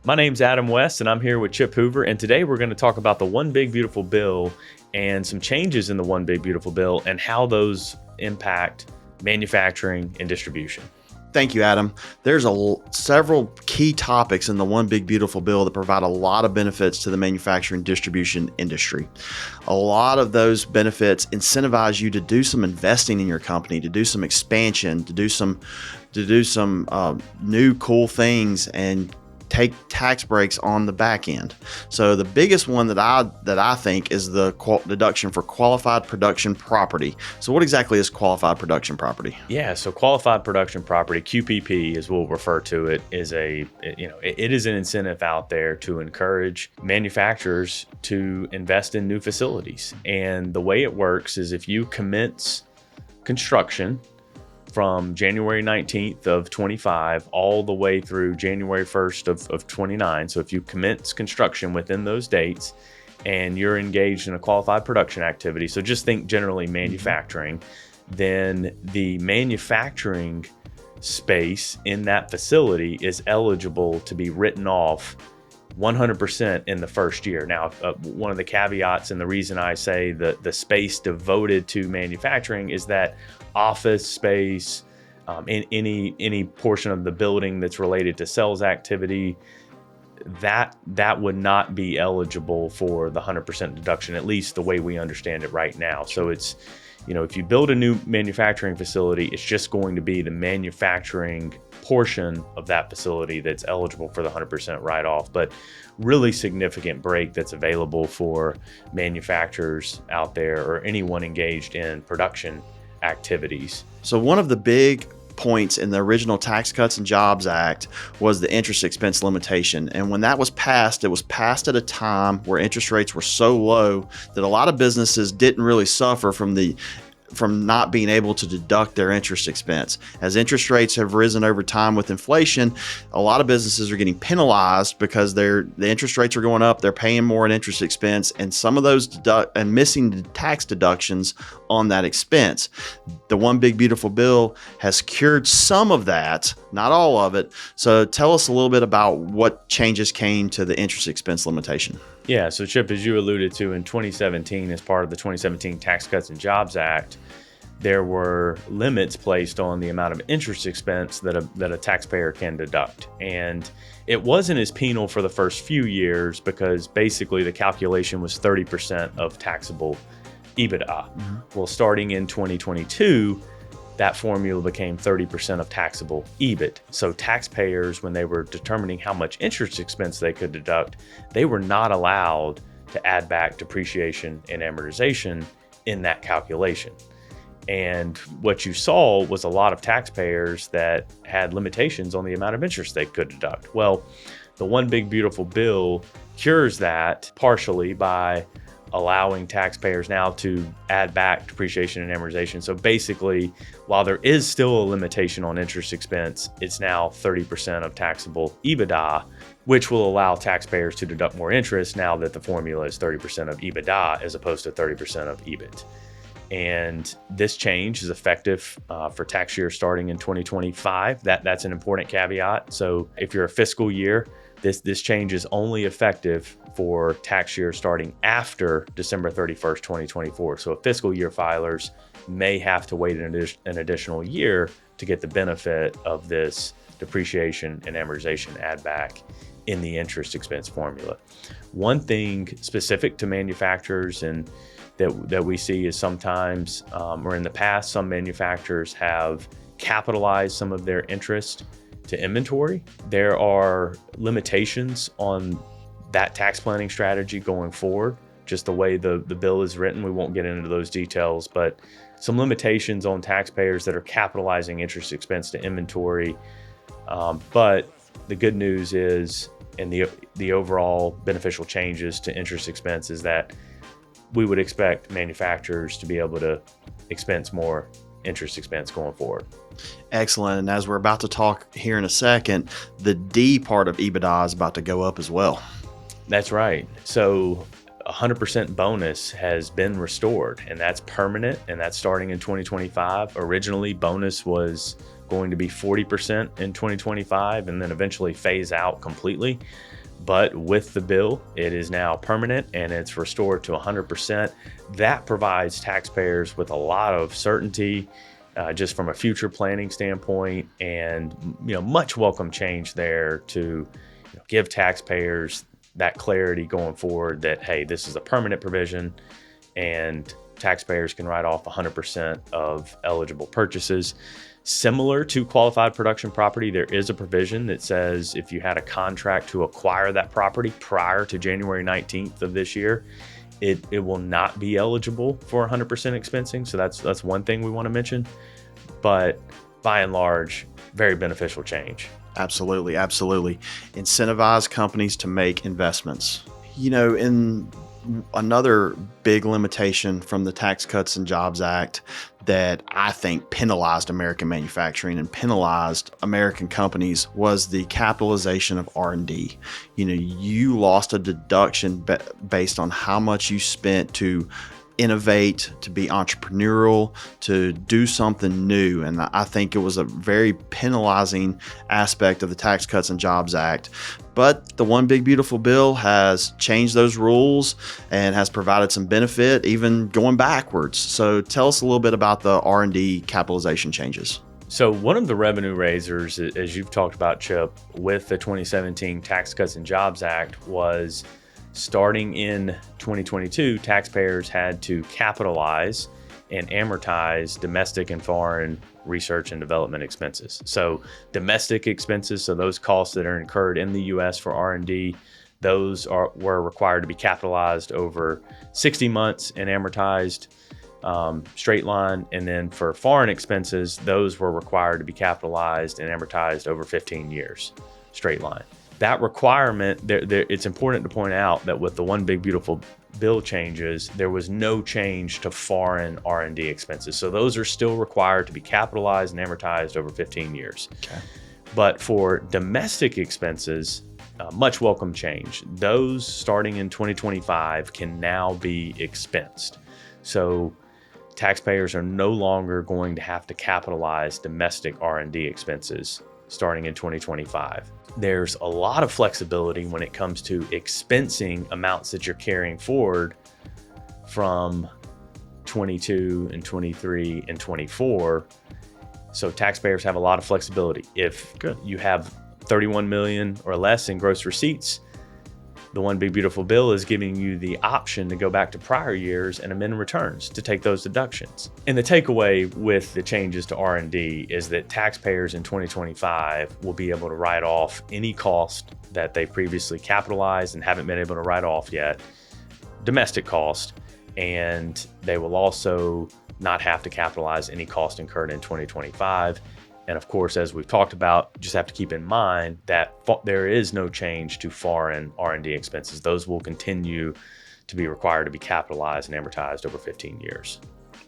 My name's Adam West, and I'm here with Chip Hoover, and today we're going to talk about the One Big Beautiful Bill and some changes in the One Big Beautiful Bill and how those impact manufacturing and distribution. Thank you, Adam. There's several key topics in the One Big Beautiful Bill that provide a lot of benefits to the manufacturing distribution industry. A lot of those benefits incentivize you to do some investing in your company, to do some expansion, to do some new cool things, and take tax breaks on the back end. So the biggest one that I think is the deduction for qualified production property. So what exactly is qualified production property? Yeah, so qualified production property, QPP as we'll refer to it, is it is an incentive out there to encourage manufacturers to invest in new facilities. And the way it works is if you commence construction from January 19th of 25 all the way through January 1st of 29. So if you commence construction within those dates and you're engaged in a qualified production activity, so just think generally manufacturing, then the manufacturing space in that facility is eligible to be written off 100% in the first year. Now, one of the caveats and the reason I say that the space devoted to manufacturing is that office space, in any portion of the building that's related to sales activity, that would not be eligible for the 100% deduction, at least the way we understand it right now. So it's, if you build a new manufacturing facility, it's just going to be the manufacturing portion of that facility that's eligible for the 100% write-off, but really significant break that's available for manufacturers out there or anyone engaged in production activities. So one of the big points in the original Tax Cuts and Jobs Act was the interest expense limitation. And when that was passed, it was passed at a time where interest rates were so low that a lot of businesses didn't really suffer from not being able to deduct their interest expense. As interest rates have risen over time with inflation, a lot of businesses are getting penalized because the interest rates are going up, they're paying more in interest expense, and some of those missing the tax deductions on that expense. The One Big Beautiful Bill has cured some of that, not all of it. So tell us a little bit about what changes came to the interest expense limitation. Yeah, so Chip, as you alluded to, in 2017, as part of the 2017 Tax Cuts and Jobs Act, there were limits placed on the amount of interest expense that a taxpayer can deduct. And it wasn't as penal for the first few years because basically the calculation was 30% of taxable EBITDA. Mm-hmm. Well, starting in 2022, that formula became 30% of taxable EBIT. So taxpayers, when they were determining how much interest expense they could deduct, they were not allowed to add back depreciation and amortization in that calculation. And what you saw was a lot of taxpayers that had limitations on the amount of interest they could deduct. Well, the One Big Beautiful Bill cures that partially by allowing taxpayers now to add back depreciation and amortization. So basically, while there is still a limitation on interest expense, it's now 30% of taxable EBITDA, which will allow taxpayers to deduct more interest now that the formula is 30% of EBITDA as opposed to 30% of EBIT. And this change is effective for tax year starting in 2025. That's an important caveat. So if you're a fiscal year, this change is only effective for tax year starting after December 31st, 2024. So fiscal year filers may have to wait an additional year to get the benefit of this depreciation and amortization add back in the interest expense formula. One thing specific to manufacturers and that we see is sometimes, or in the past, some manufacturers have capitalized some of their interest to inventory. There are limitations on that tax planning strategy going forward, just the way the bill is written. We won't get into those details, but some limitations on taxpayers that are capitalizing interest expense to inventory. But the good news is, and the overall beneficial changes to interest expense is that we would expect manufacturers to be able to expense more interest expense going forward. Excellent. And as we're about to talk here in a second, the D part of EBITDA is about to go up as well. That's right. So 100% bonus has been restored, and that's permanent, and that's starting in 2025. Originally, bonus was going to be 40% in 2025 and then eventually phase out completely. But with the bill, it is now permanent and it's restored to 100%. That provides taxpayers with a lot of certainty, just from a future planning standpoint, and much welcome change there to give taxpayers that clarity going forward that, hey, this is a permanent provision and taxpayers can write off 100% of eligible purchases. Similar to qualified production property, there is a provision that says if you had a contract to acquire that property prior to January 19th of this year, it will not be eligible for 100% expensing. So that's one thing we want to mention. But by and large, very beneficial change. Absolutely. Incentivize companies to make investments. In another big limitation from the Tax Cuts and Jobs Act that I think penalized American manufacturing and penalized American companies was the capitalization of R&D. You lost a deduction based on how much you spent to innovate, to be entrepreneurial, to do something new. And I think it was a very penalizing aspect of the Tax Cuts and Jobs Act. But the One Big Beautiful Bill has changed those rules and has provided some benefit, even going backwards. So tell us a little bit about the R&D capitalization changes. So one of the revenue raisers, as you've talked about, Chip, with the 2017 Tax Cuts and Jobs Act was starting in 2022, taxpayers had to capitalize and amortize domestic and foreign research and development expenses. So domestic expenses, so those costs that are incurred in the U.S. for R&D, those were required to be capitalized over 60 months and amortized straight line. And then for foreign expenses, those were required to be capitalized and amortized over 15 years, straight line. That requirement, it's important to point out that with the One Big Beautiful Bill changes, there was no change to foreign R&D expenses. So those are still required to be capitalized and amortized over 15 years. Okay. But for domestic expenses, much welcome change. Those starting in 2025 can now be expensed. So taxpayers are no longer going to have to capitalize domestic R&D expenses starting in 2025. There's a lot of flexibility when it comes to expensing amounts that you're carrying forward from 22 and 23 and 24. So taxpayers have a lot of flexibility. If you have 31 million or less in gross receipts, the One Big Beautiful Bill is giving you the option to go back to prior years and amend returns to take those deductions. And the takeaway with the changes to R&D is that taxpayers in 2025 will be able to write off any cost that they previously capitalized and haven't been able to write off yet, domestic cost, and they will also not have to capitalize any cost incurred in 2025. And of course, as we've talked about, just have to keep in mind that there is no change to foreign R&D expenses. Those will continue to be required to be capitalized and amortized over 15 years.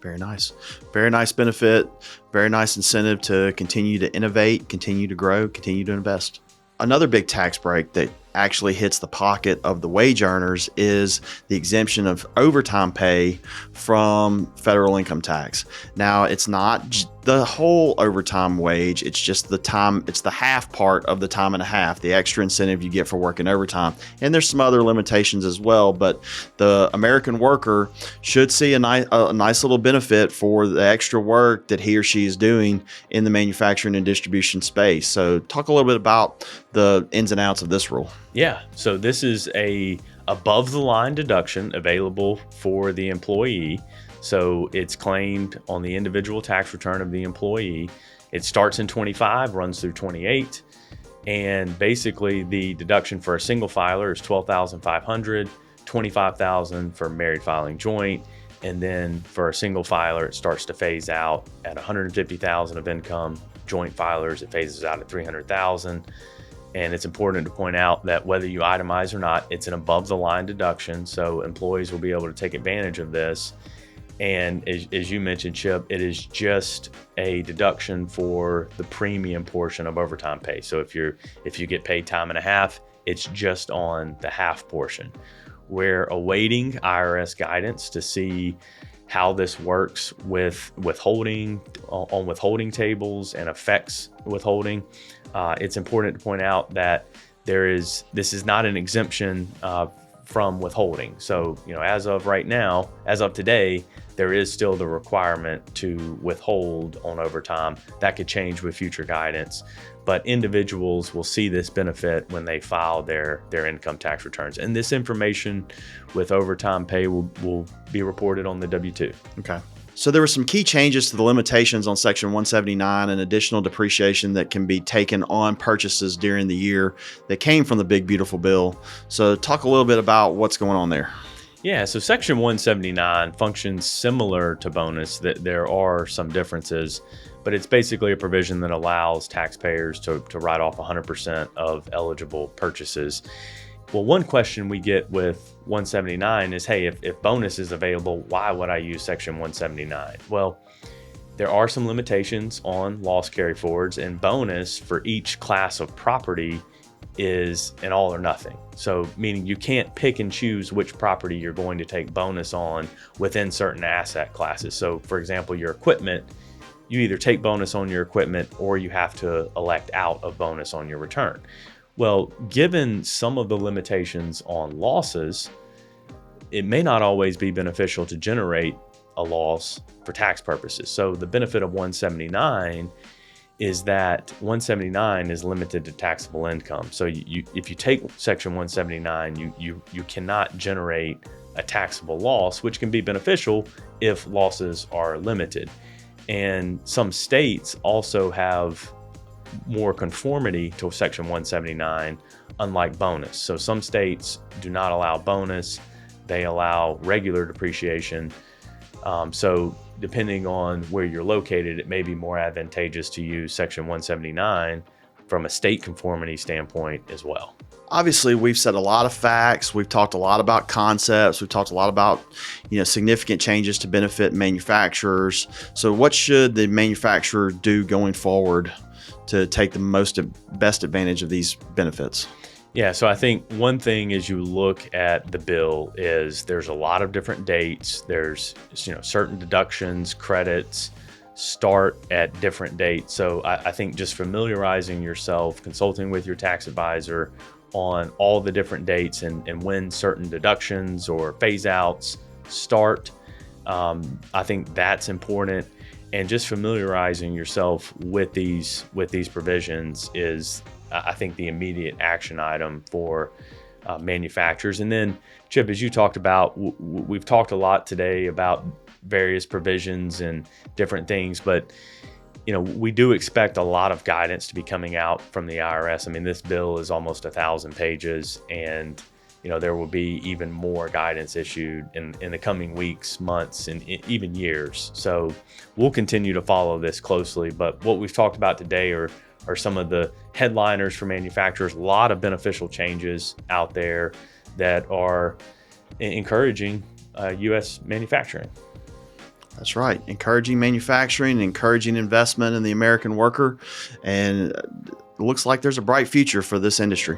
Very nice. Very nice benefit. Very nice incentive to continue to innovate, continue to grow, continue to invest. Another big tax break that actually hits the pocket of the wage earners is the exemption of overtime pay from federal income tax. Now, it's not the whole overtime wage. It's just the time. It's the half part of the time and a half, the extra incentive you get for working overtime. And there's some other limitations as well, but the American worker should see a nice little benefit for the extra work that he or she is doing in the manufacturing and distribution space. So talk a little bit about the ins and outs of this rule. Yeah, so this is a above the line deduction available for the employee. So it's claimed on the individual tax return of the employee. It starts in 25, runs through 28. And basically the deduction for a single filer is $12,500, $25,000 for married filing joint. And then for a single filer, it starts to phase out at $150,000 of income. Joint filers, it phases out at $300,000. And it's important to point out that whether you itemize or not, it's an above the line deduction. So employees will be able to take advantage of this. And as you mentioned, Chip, it is just a deduction for the premium portion of overtime pay. So if you get paid time and a half, it's just on the half portion. We're awaiting IRS guidance to see how this works with withholding on withholding tables and affects withholding. It's important to point out that this is not an exemption from withholding. So, as of right now, as of today, there is still the requirement to withhold on overtime. That could change with future guidance, but individuals will see this benefit when they file their income tax returns. And this information with overtime pay will be reported on the W-2. Okay. So there were some key changes to the limitations on Section 179 and additional depreciation that can be taken on purchases during the year that came from the Big Beautiful Bill. So talk a little bit about what's going on there. Yeah, so Section 179 functions similar to bonus. That there are some differences, but it's basically a provision that allows taxpayers to write off 100% of eligible purchases. Well, one question we get with 179 is, hey, if bonus is available, why would I use Section 179? Well, there are some limitations on loss carryforwards, and bonus for each class of property is an all or nothing. So meaning you can't pick and choose which property you're going to take bonus on within certain asset classes. So for example, your equipment, you either take bonus on your equipment or you have to elect out of bonus on your return. Well, given some of the limitations on losses, it may not always be beneficial to generate a loss for tax purposes. So the benefit of 179 is that 179 is limited to taxable income. So if you take Section 179, you cannot generate a taxable loss, which can be beneficial if losses are limited. And some states also have more conformity to Section 179, unlike bonus. So some states do not allow bonus, they allow regular depreciation. So depending on where you're located, it may be more advantageous to use Section 179 from a state conformity standpoint as well. Obviously, we've said a lot of facts. We've talked a lot about concepts. We've talked a lot about, significant changes to benefit manufacturers. So what should the manufacturer do going forward to take the best advantage of these benefits? Yeah, so I think one thing as you look at the bill is there's a lot of different dates. There's certain deductions, credits start at different dates. So I think just familiarizing yourself, consulting with your tax advisor on all the different dates and when certain deductions or phase outs start, I think that's important. And just familiarizing yourself with these provisions is, I think, the immediate action item for manufacturers. And then, Chip, as you talked about, we've talked a lot today about various provisions and different things, but we do expect a lot of guidance to be coming out from the IRS. I mean, this bill is almost 1,000 pages, and there will be even more guidance issued in the coming weeks, months, and even years. So we'll continue to follow this closely. But what we've talked about today are some of the headliners for manufacturers. A lot of beneficial changes out there that are encouraging U.S. manufacturing. That's right. Encouraging manufacturing, encouraging investment in the American worker. And it looks like there's a bright future for this industry.